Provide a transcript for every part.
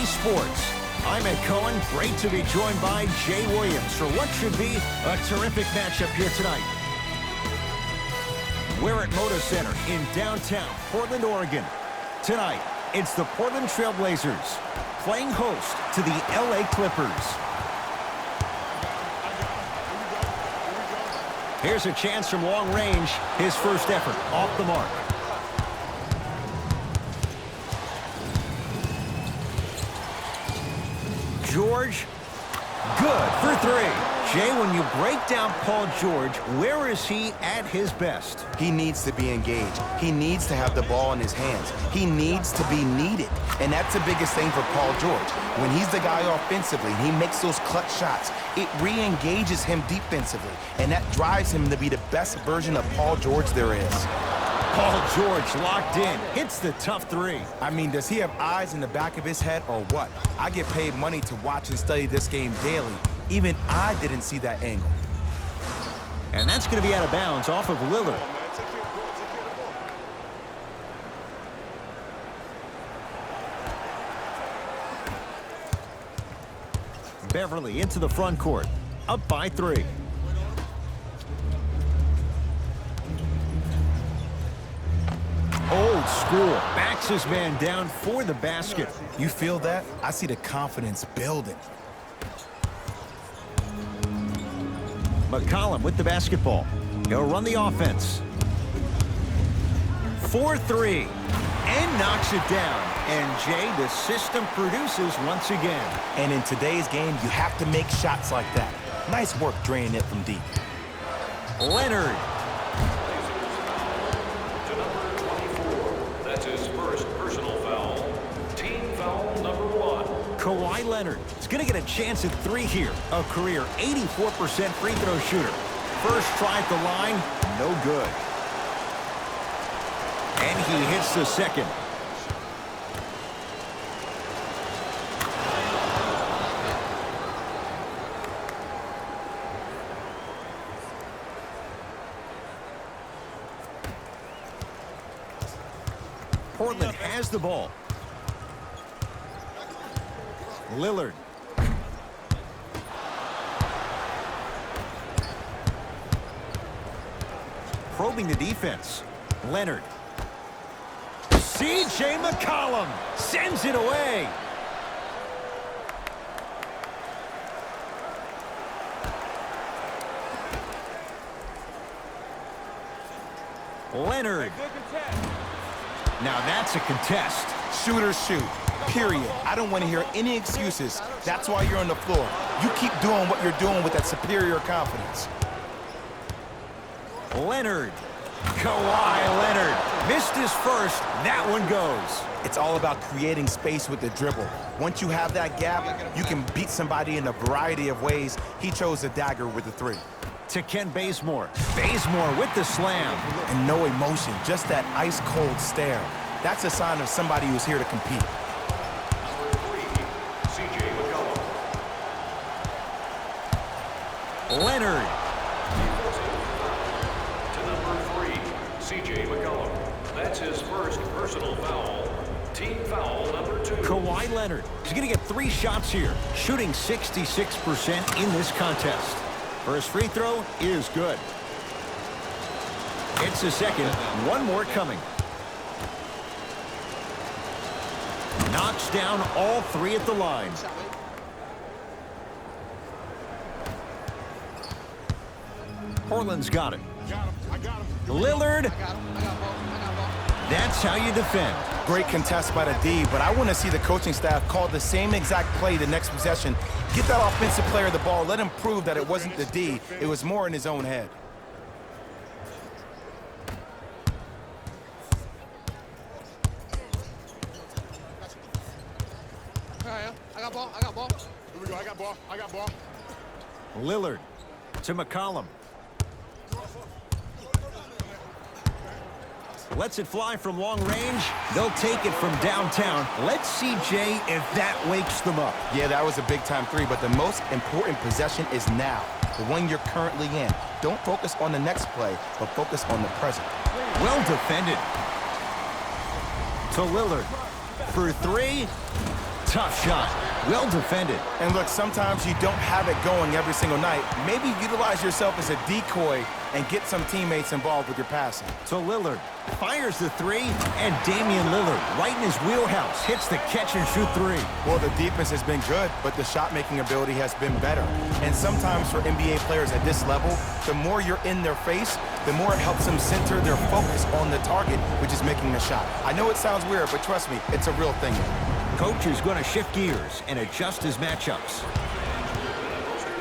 Sports. I'm Ed Cohen. Great to be joined by Jay Williams for what should be a terrific matchup here tonight. We're at Moda Center in downtown Portland, Oregon. Tonight, it's the Portland Trail Blazers playing host to the LA Clippers. Here's a chance from long range. His first effort off the mark. George, good for three. Jay, when you break down Paul George, where is he at his best? He needs to be engaged. He needs to have the ball in his hands. He needs to be needed. And that's the biggest thing for Paul George. When he's the guy offensively and he makes those clutch shots, it re-engages him defensively. And that drives him to be the best version of Paul George there is. Paul George locked in, hits the tough three. I mean, does he have eyes in the back of his head or what? I get paid money to watch and study this game daily. Even I didn't see that angle. And that's going to be out of bounds off of Lillard. Beverly into the front court, up by three. Old school, backs his man down for the basket. You feel that? I see the confidence building. McCollum with the basketball. He'll run the offense. 4-3, and knocks it down. And Jay, the system produces once again. And in today's game, you have to make shots like that. Nice work draining it from deep. Leonard. Kawhi Leonard is going to get a chance at three here. A career 84% free throw shooter. First try at the line, no good. And he hits the second. Portland has the ball. Lillard. Probing the defense. Leonard. C.J. McCollum sends it away. Leonard. Now that's a contest. Shooters shoot. Period. I don't want to hear any excuses. That's why you're on the floor. You keep doing what you're doing with that superior confidence. Leonard. Kawhi Leonard. Missed his first. That one goes. It's all about creating space with the dribble. Once you have that gap, you can beat somebody in a variety of ways. He chose the dagger with the three. To Ken Bazemore. Bazemore with the slam. And no emotion, just that ice-cold stare. That's a sign of somebody who's here to compete. Leonard. To number 3, C.J. McCollum. That's his first personal foul. Team foul number 2. Kawhi Leonard. He's going to get 3 shots here, shooting 66% in this contest. First free throw is good. It's a second. One more coming. Knocks down all 3 at the line. Portland's got it. Lillard. That's how you defend. Great contest by the D, but I want to see the coaching staff call the same exact play the next possession. Get that offensive player the ball. Let him prove that it wasn't the D. It was more in his own head. I got ball. Here we go. I got ball. Lillard to McCollum. Lets it fly from long range. They'll take it from downtown. Let's see, Jay, if that wakes them up. Yeah, that was a big-time three, but the most important possession is now, the one you're currently in. Don't focus on the next play, but focus on the present. Well defended. To Lillard. For 3. Tough shot. Well defended. And look, sometimes you don't have it going every single night. Maybe utilize yourself as a decoy and get some teammates involved with your passing. So Lillard fires the three, and Damian Lillard, right in his wheelhouse, hits the catch-and-shoot three. Well, the defense has been good, but the shot-making ability has been better. And sometimes for NBA players at this level, the more you're in their face, the more it helps them center their focus on the target, which is making the shot. I know it sounds weird, but trust me, it's a real thing. Coach is going to shift gears and adjust his matchups.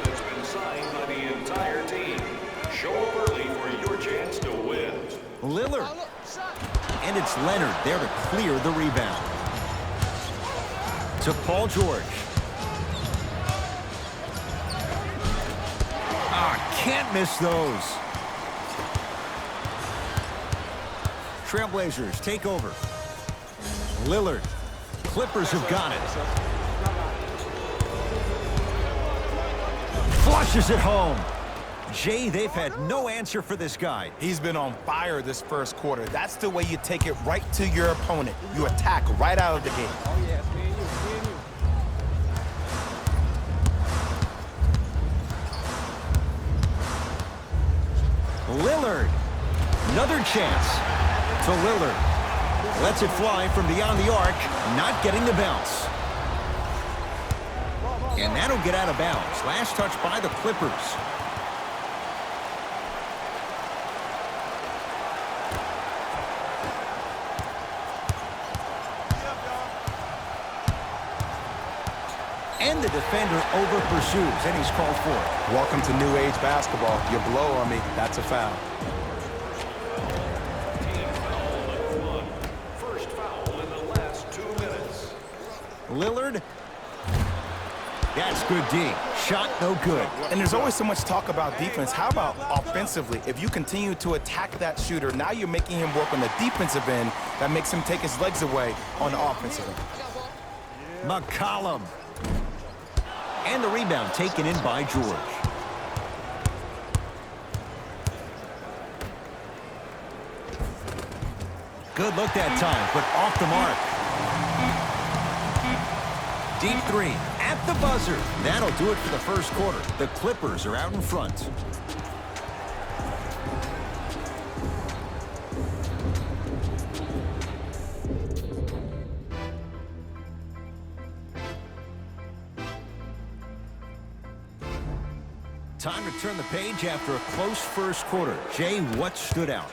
That's been signed by the entire team. Show up early for your chance to win. Lillard. And it's Leonard there to clear the rebound. To Paul George. Can't miss those. Trailblazers take over. Lillard. Clippers have got it. Flushes it home. Jay, they've had no answer for this guy. He's been on fire this first quarter. That's the way you take it right to your opponent. You attack right out of the gate. Oh, yeah, it's me and you, Lillard. Another chance to Lillard. Lets it fly from beyond the arc, not getting the bounce. And that'll get out of bounds. Last touch by the Clippers. And the defender over pursues, and he's called for it. Welcome to new age basketball. You blow on me, that's a foul. Team foul number 1. First foul in the last 2 minutes. Lillard. That's good D. Shot no good. And there's always so much talk about defense. How about offensively? If you continue to attack that shooter, now you're making him work on the defensive end. That makes him take his legs away on the offensive end. McCollum. And the rebound taken in by George. Good look that time, but off the mark. Deep three at the buzzer. That'll do it for the first quarter. The Clippers are out in front. Time to turn the page after a close first quarter. Jay, what stood out?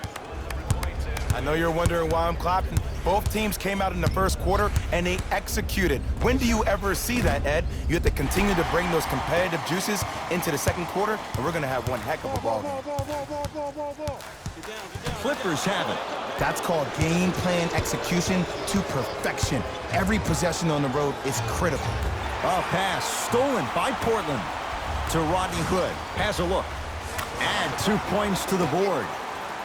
I know you're wondering why I'm clapping. Both teams came out in the first quarter, and they executed. When do you ever see that, Ed? You have to continue to bring those competitive juices into the second quarter, and we're going to have one heck of a ball game. Clippers have it. That's called game plan execution to perfection. Every possession on the road is critical. A pass stolen by Portland to Rodney Hood. Has a look. Add 2 points to the board.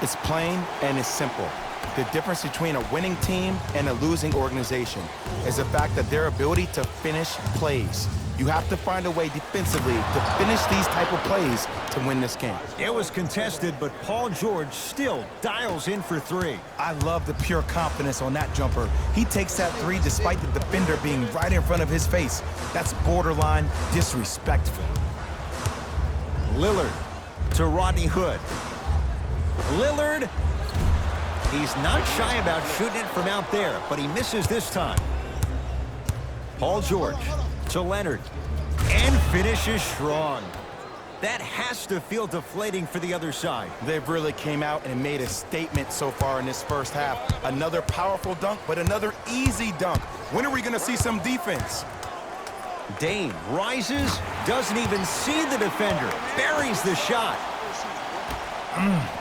It's plain and it's simple. The difference between a winning team and a losing organization is the fact that their ability to finish plays. You have to find a way defensively to finish these type of plays to win this game. It was contested, but Paul George still dials in for three. I love the pure confidence on that jumper. He takes that three despite the defender being right in front of his face. That's borderline disrespectful. Lillard to Rodney Hood. Lillard, he's not shy about shooting it from out there, but he misses this time. Paul George to Leonard, and finishes strong. That has to feel deflating for the other side. They've really came out and made a statement so far in this first half. Another powerful dunk, but another easy dunk. When are we going to see some defense? Dame rises, doesn't even see the defender, buries the shot.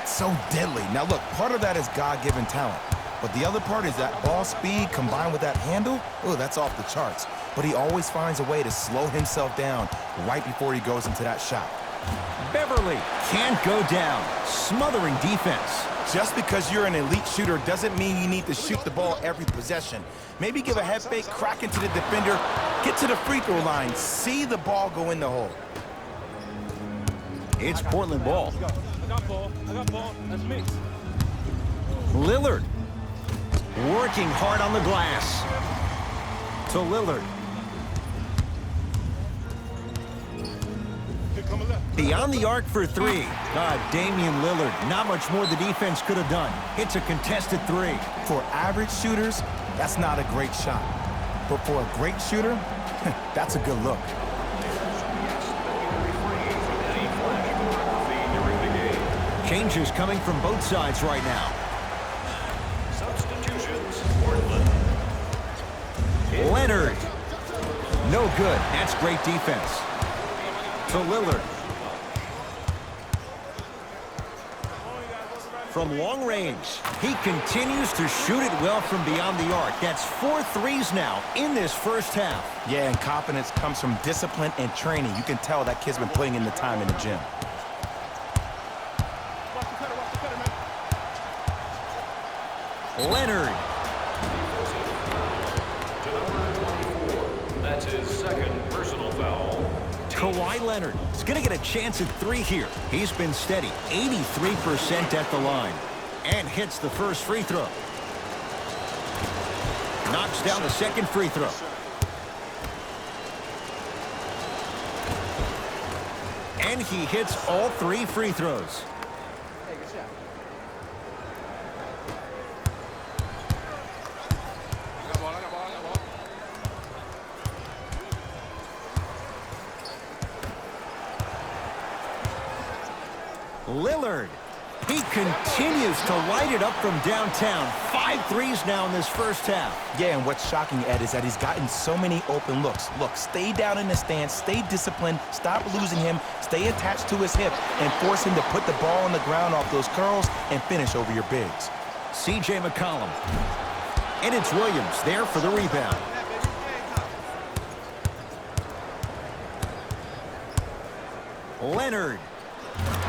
So deadly. Now look, part of that is God-given talent. But the other part is that ball speed combined with that handle. Oh, that's off the charts. But he always finds a way to slow himself down right before he goes into that shot. Beverly can't go down, smothering defense. Just because you're an elite shooter doesn't mean you need to shoot the ball every possession. Maybe give a head fake, crack into the defender, get to the free throw line, see the ball go in the hole. It's Portland ball. I got ball. That's me. Lillard working hard on the glass. To Lillard. beyond the arc for three. Damian Lillard, not much more the defense could have done. Hits a contested three. For average shooters, that's not a great shot. But for a great shooter, that's a good look. Changes coming from both sides right now. Substitutions, Portland. Leonard. No good. That's great defense. To Lillard. From long range, he continues to shoot it well from beyond the arc. That's 4 threes now in this first half. Yeah, and confidence comes from discipline and training. You can tell that kid's been putting in the time in the gym. Leonard. To number 24. That's his second personal foul. Kawhi Leonard is going to get a chance at three here. He's been steady, 83% at the line. And hits the first free throw. Knocks down the second free throw. And he hits all 3 free throws. Lillard. He continues to light it up from downtown. 5 threes now in this first half. Yeah, and what's shocking, Ed, is that he's gotten so many open looks. Look, stay down in the stance, stay disciplined, stop losing him, stay attached to his hip, and force him to put the ball on the ground off those curls and finish over your bigs. C.J. McCollum. And it's Williams there for the rebound. Leonard.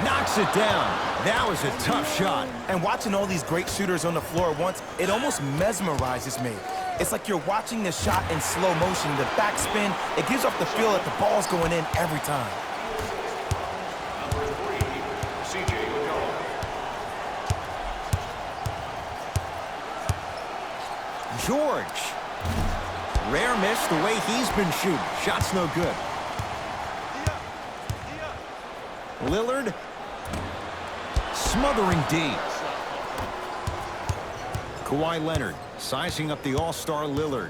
Knocks it down. That was a tough shot. And watching all these great shooters on the floor at once, it almost mesmerizes me. It's like you're watching the shot in slow motion, the backspin. It gives off the feel that the ball's going in every time. Number 3, C.J. McCollum. George. Rare miss the way he's been shooting. Shot's no good. Lillard. Smothering D. Kawhi Leonard sizing up the all-star Lillard.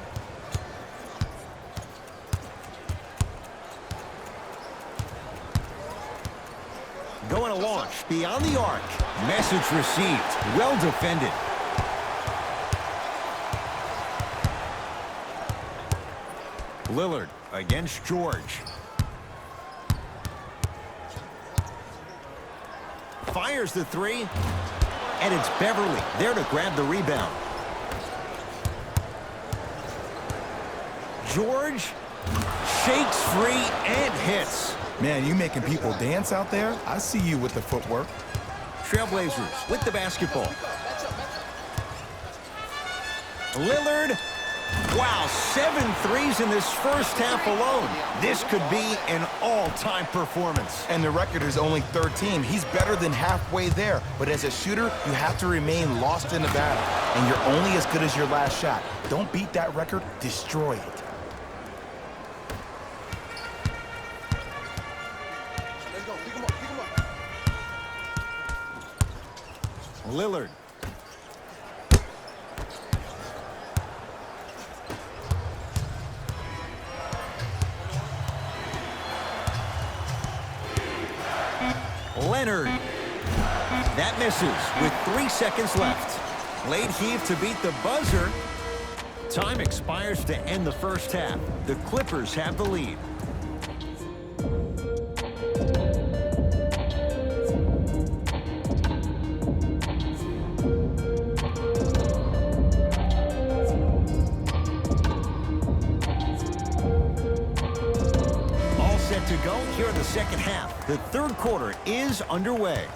Going to launch beyond the arc. Message received. Well defended. Lillard against George. Fires the three. And it's Beverly there to grab the rebound. George shakes free and hits. Man, you making people dance out there? I see you with the footwork. Trailblazers with the basketball. Lillard. Wow, 7 threes in this first half alone. This could be an all-time performance. And the record is only 13. He's better than halfway there. But as a shooter, you have to remain lost in the battle. And you're only as good as your last shot. Don't beat that record, destroy it. Let's go. Pick him up. Pick him up. Lillard. Leonard. That misses with 3 seconds left. Late heave to beat the buzzer. Time expires to end the first half. The Clippers have the lead. To go here in the second half. The third quarter is underway.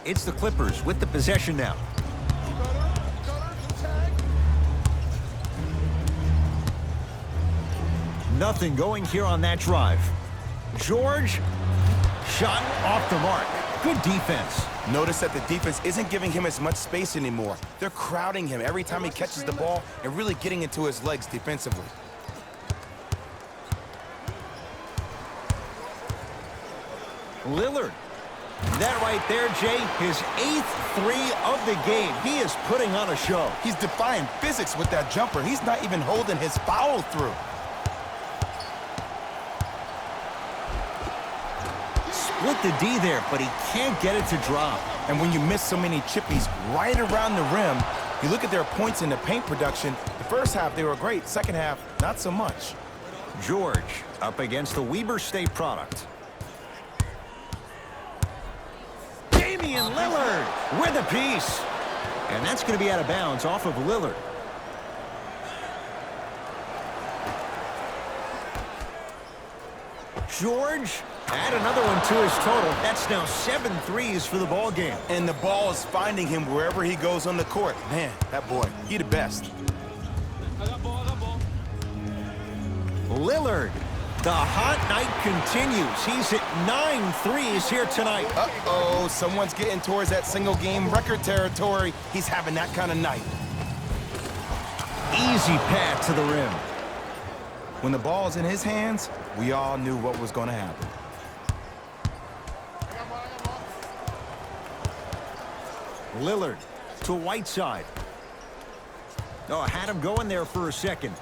It's the Clippers with the possession now. Nothing going here on that drive. George, shot off the mark. Good defense. Notice that the defense isn't giving him as much space anymore. They're crowding him every time he catches the ball and really getting into his legs defensively. Lillard. That right there, Jay, his 8th three of the game. He is putting on a show. He's defying physics with that jumper. He's not even holding his foul through. Split the D there, but he can't get it to drop. And when you miss so many chippies right around the rim, you look at their points in the paint production. The first half, they were great. Second half, not so much. George up against the Weber State product. Damian Lillard with a piece. And that's going to be out of bounds off of Lillard. George, add another one to his total. That's now 7 threes for the ball game. And the ball is finding him wherever he goes on the court. Man, that boy, he the best. Lillard, the hot night continues. He's at 9 threes here tonight. Uh-oh, someone's getting towards that single-game record territory. He's having that kind of night. Easy path to the rim. When the ball's in his hands, we all knew what was going to happen. Lillard to Whiteside. Oh, had him going there for a second.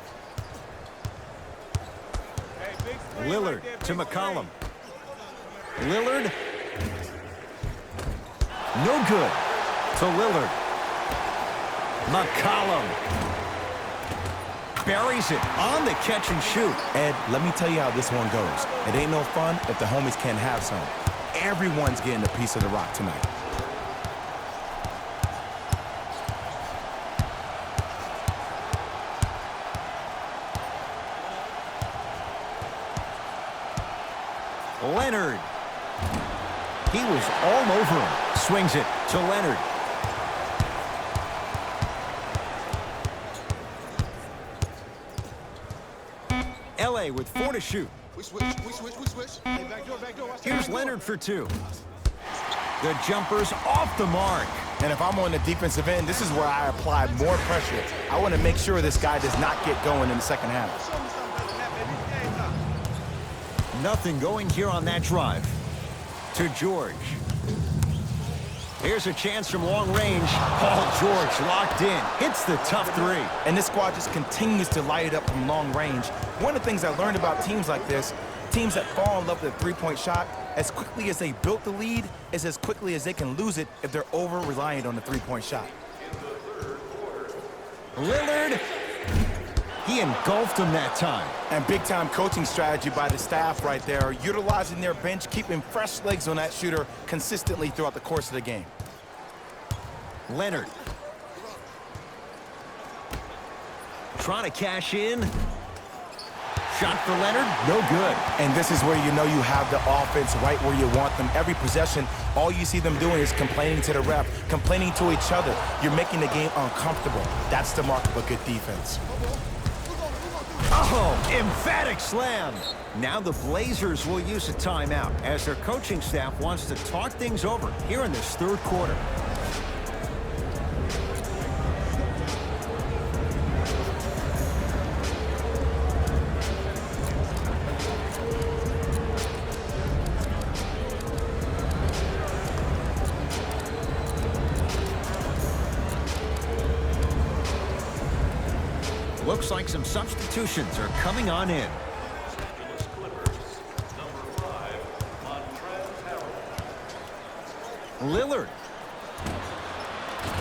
Lillard to McCollum. Lillard. No good to Lillard. McCollum. Buries it on the catch and shoot. Ed, let me tell you how this one goes. It ain't no fun if the homies can't have some. Everyone's getting a piece of the rock tonight. Leonard. He was all over him. Swings it to Leonard. LA with 4 to shoot. We switch. Hey, back door. Here's Leonard for 2. The jumper's off the mark. And if I'm on the defensive end, this is where I apply more pressure. I want to make sure this guy does not get going in the second half. Nothing going here on that drive. To George. Here's a chance from long range. Paul George locked in. Hits the tough 3. And this squad just continues to light it up from long range. One of the things I learned about teams like this, teams that fall in love with a three-point shot, as quickly as they built the lead, is as quickly as they can lose it if they're over-reliant on the three-point shot. Lillard. He engulfed him that time. And big-time coaching strategy by the staff right there, utilizing their bench, keeping fresh legs on that shooter consistently throughout the course of the game. Leonard. Trying to cash in. Shot for Leonard, no good. And this is where you know you have the offense right where you want them. Every possession, all you see them doing is complaining to the ref, complaining to each other. You're making the game uncomfortable. That's the mark of a good defense. Oh, emphatic slam. Now the Blazers will use a timeout as their coaching staff wants to talk things over here in this third quarter. Looks like some substitutions are coming on in. Lillard.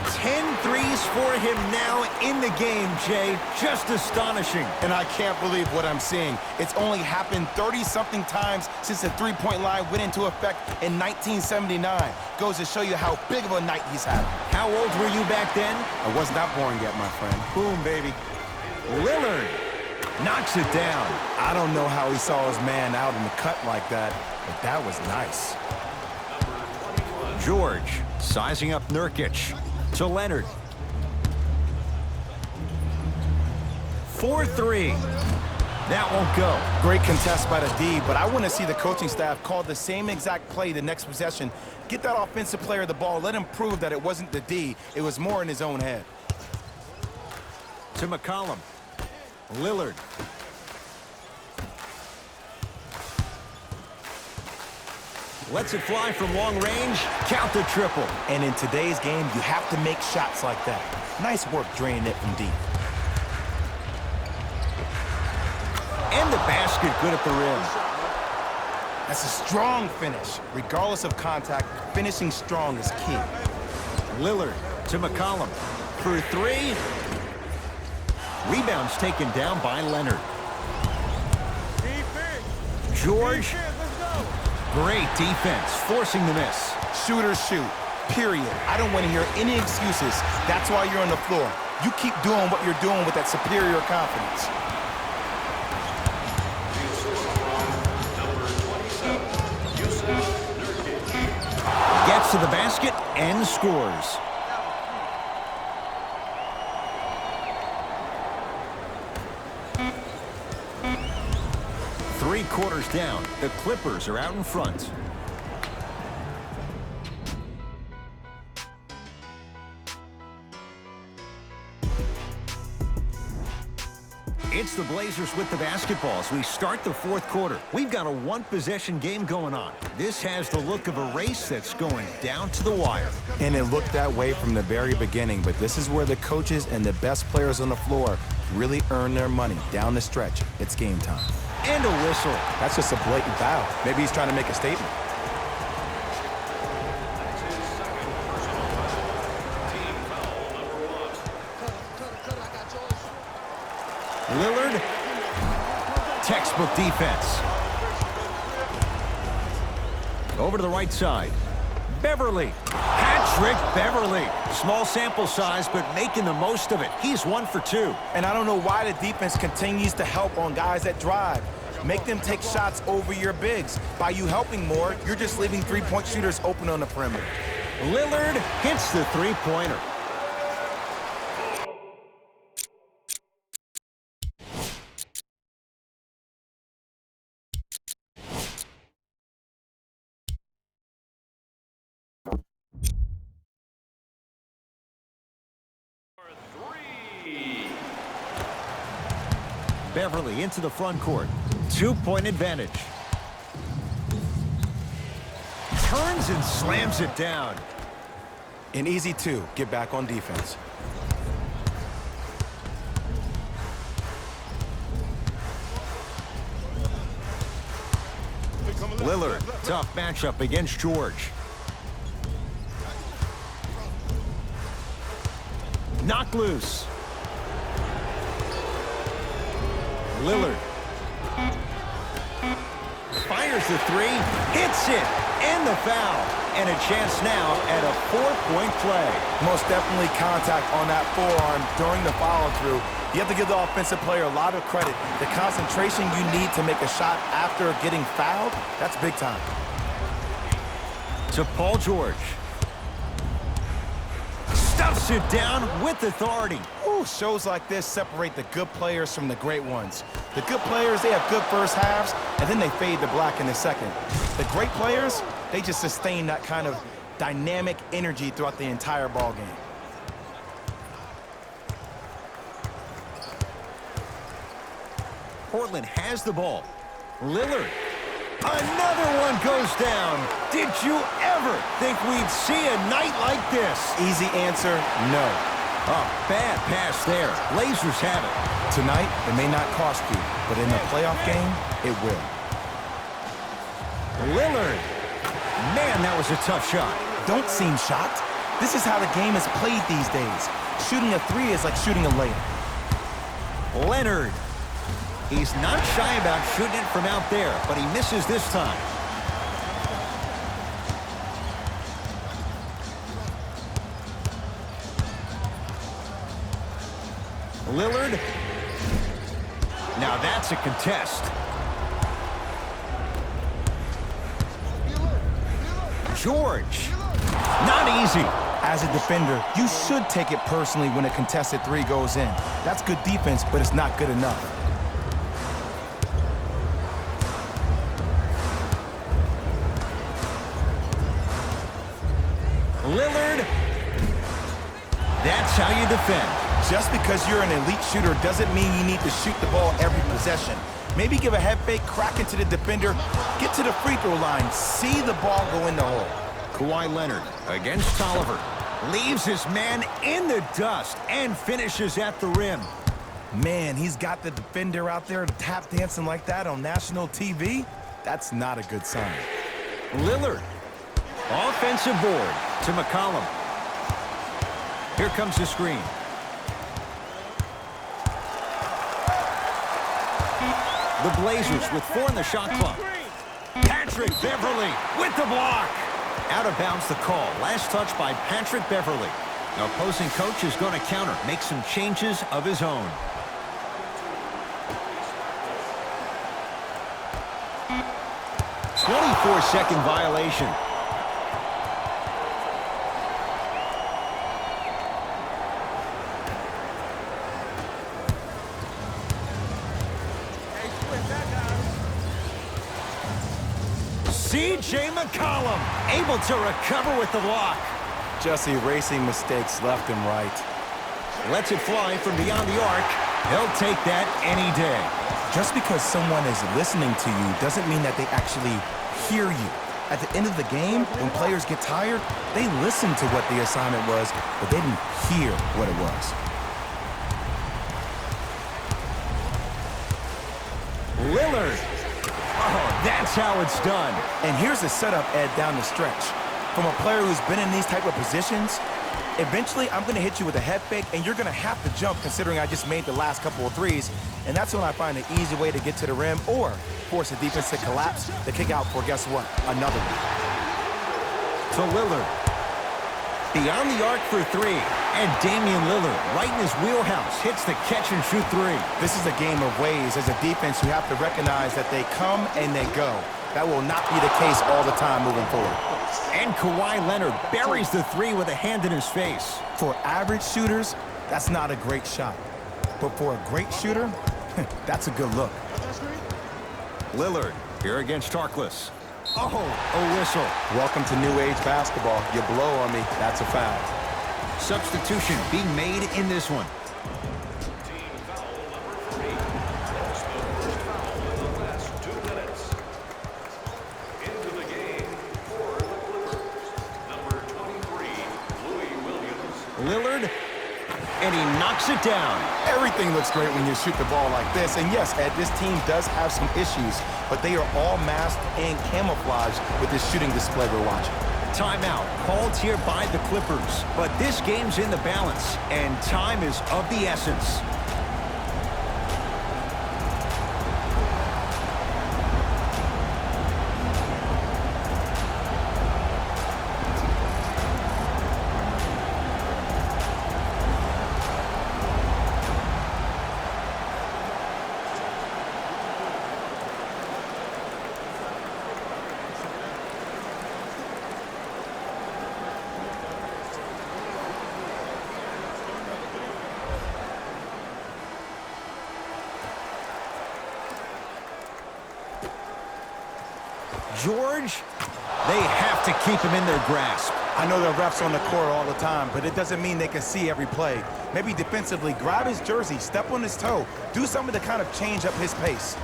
10 threes for him now in the game, Jay. Just astonishing. And I can't believe what I'm seeing. It's only happened 30-something times since the three-point line went into effect in 1979. Goes to show you how big of a night he's having. How old were you back then? I was not born yet, my friend. Boom, baby. Lillard knocks it down. I don't know how he saw his man out in the cut like that, but that was nice. George sizing up Nurkic to Leonard. 4-3. That won't go. Great contest by the D, but I want to see the coaching staff call the same exact play the next possession. Get that offensive player the ball. Let him prove that it wasn't the D. It was more in his own head. To McCollum. Lillard. Lets it fly from long range. Count the triple. And in today's game, you have to make shots like that. Nice work draining it from deep. And the basket good at the rim. That's a strong finish. Regardless of contact, finishing strong is key. Lillard to McCollum for three. Rebounds taken down by Leonard. George. Great defense, forcing the miss. Shooters shoot, period. I don't want to hear any excuses. That's why you're on the floor. You keep doing what you're doing with that superior confidence. Gets to the basket and scores. Three quarters down. The Clippers are out in front. It's the Blazers with the basketball as we start the fourth quarter. We've got a one-possession game going on. This has the look of a race that's going down to the wire. And it looked that way from the very beginning, but this is where the coaches and the best players on the floor really earn their money. Down the stretch, it's game time. And a whistle. That's just a blatant foul. Maybe he's trying to make a statement. That's his second personal foul. Team foul number 1. Lillard. Textbook defense. Over to the right side. Beverly. Hat-trick Beverly. Small sample size, but making the most of it. He's 1 for 2. And I don't know why the defense continues to help on guys that drive. Make them take shots over your bigs. By you helping more, you're just leaving three-point shooters open on the perimeter. Lillard hits the three-pointer. Beverly into the front court. 2-point advantage. Turns and slams it down. An easy 2. Get back on defense. Lillard, tough matchup against George. Knock loose. Lillard. Fires the three, hits it, and the foul. And a chance now at a 4-point play. Most definitely contact on that forearm during the follow-through. You have to give the offensive player a lot of credit. The concentration you need to make a shot after getting fouled, that's big time. To Paul George. Stuffs it down with authority. Ooh, shows like this separate the good players from the great ones. The good players, they have good first halves, and then they fade to black in the second. The great players, they just sustain that kind of dynamic energy throughout the entire ball game. Portland has the ball. Lillard. Another one goes down. Did you ever think we'd see a night like this? Easy answer, no. Oh, bad pass there. Blazers have it. Tonight, it may not cost you, but in the playoff game, it will. Lillard. Man, that was a tough shot. Don't seem shocked. This is how the game is played these days. Shooting a 3 is like shooting a layup. Leonard. He's not shy about shooting it from out there, but he misses this time. Lillard. Now that's a contest. George. Not easy. As a defender, you should take it personally when a contested 3 goes in. That's good defense, but it's not good enough. Lillard. That's how you defend. Just because you're an elite shooter doesn't mean you need to shoot the ball every possession. Maybe give a head fake, crack into the defender, get to the free throw line, see the ball go in the hole. Kawhi Leonard against Tolliver. Leaves his man in the dust and finishes at the rim. Man, he's got the defender out there tap dancing like that on national TV. That's not a good sign. Lillard. Offensive board to McCollum. Here comes the screen. The Blazers with 4 in the shot clock. Patrick Beverly with the block. Out of bounds the call. Last touch by Patrick Beverly. The opposing coach is going to counter, make some changes of his own. "24-second violation." C.J. McCollum able to recover with the block. Just erasing mistakes left and right. Lets it fly from beyond the arc. He'll take that any day. Just because someone is listening to you doesn't mean that they actually hear you. At the end of the game, when players get tired, they listen to what the assignment was, but they didn't hear what it was. Lillard. Oh, that's how it's done. And here's the setup, Ed, down the stretch. From a player who's been in these type of positions, eventually I'm going to hit you with a head fake, and you're going to have to jump considering I just made the last couple of threes. And that's when I find an easy way to get to the rim or force a defense to collapse to kick out for, guess what, another one. To Lillard. Beyond the arc for 3. And Damian Lillard, right in his wheelhouse, hits the catch-and-shoot 3. This is a game of ways. As a defense, you have to recognize that they come and they go. That will not be the case all the time moving forward. And Kawhi Leonard buries the 3 with a hand in his face. For average shooters, that's not a great shot. But for a great shooter, that's a good look. Lillard here against Tarkless. Oh, a whistle. Welcome to new age basketball. You blow on me, that's a foul. Substitution being made in this one. Team foul number 3. That's the first foul in the last 2 minutes. Into the game for the Clippers, number 23, Louis Williams. Lillard, and he knocks it down. Everything looks great when you shoot the ball like this. And yes, Ed, this team does have some issues, but they are all masked and camouflaged with this shooting display we're watching. Timeout called here by the Clippers, but this game's in the balance, and time is of the essence. George, they have to keep him in their grasp. I know there are refs on the court all the time, but it doesn't mean they can see every play. Maybe defensively, grab his jersey, step on his toe, do something to kind of change up his pace.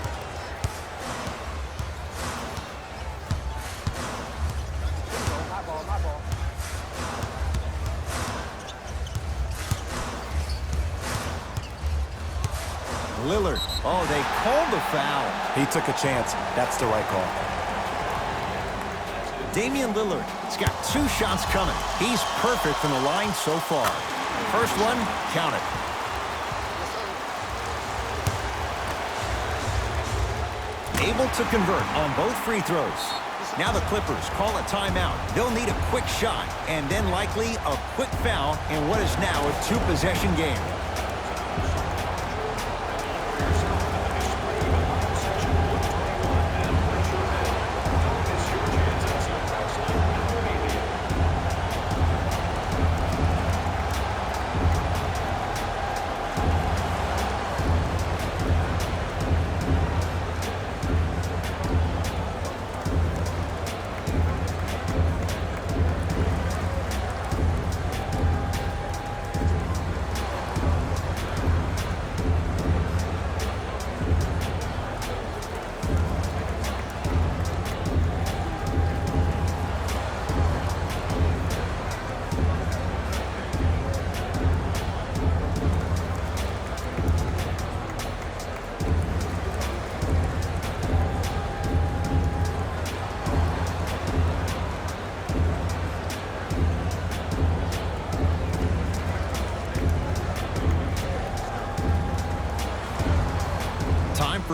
Lillard, oh, they called the foul. He took a chance. That's the right call. Damian Lillard, he's got 2 shots coming. He's perfect from the line so far. First one, count it. Able to convert on both free throws. Now the Clippers call a timeout. They'll need a quick shot and then likely a quick foul in what is now a 2-possession game.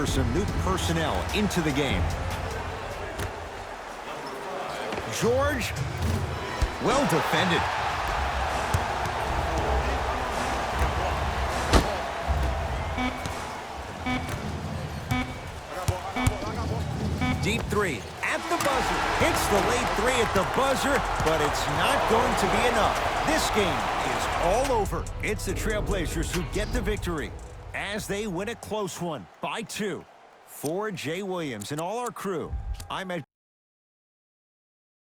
some new personnel into the game. George, well defended. Deep three at the buzzer. Hits the late three at the buzzer, but it's not going to be enough. This game is all over. It's the Trailblazers who get the victory as they win a close one by 2. For Jay Williams and all our crew, I'm Ed